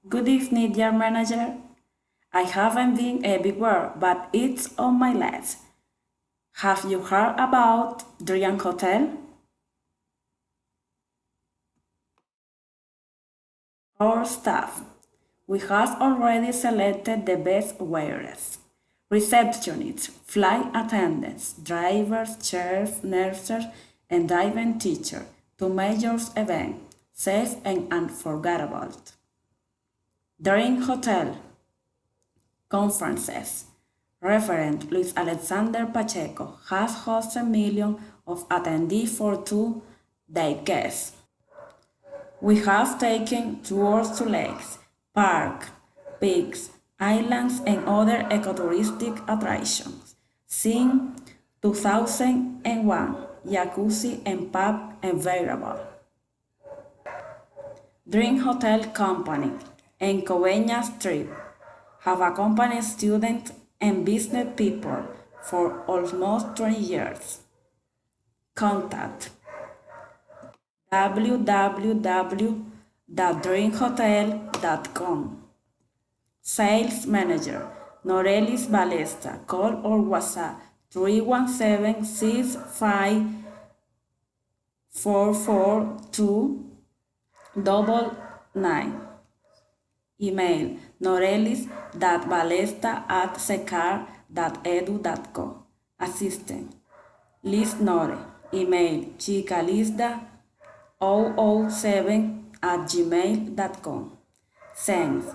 Good evening, dear manager. I haven't been everywhere, but it's on my list. Have you heard about Dream Hotel? Our staff. We have already selected the best waiters, receptionists, flight attendants, drivers, chefs, nurses, and even teachers to make your event safe and unforgettable. Dream Hotel Conferences. Reverend Luis Alexander Pacheco has hosted millions of attendees for 2 decades. We have taken tours to lakes, parks, peaks, islands, and other ecotouristic attractions. Since 2001, jacuzzi and pub available. Dream Hotel Company and Coveñas Trip have accompanied students and business people for almost 20 years. Contact www.dreamhotel.com. Sales Manager Norelis Ballesta. Call or WhatsApp 317-6544299. Email norelis.ballesta@cecar.edu.co. Assistant Liz Nore. Email chicalisda007@gmail.com. Thanks.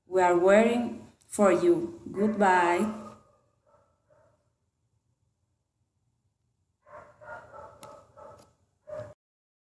We are waiting for you. Goodbye.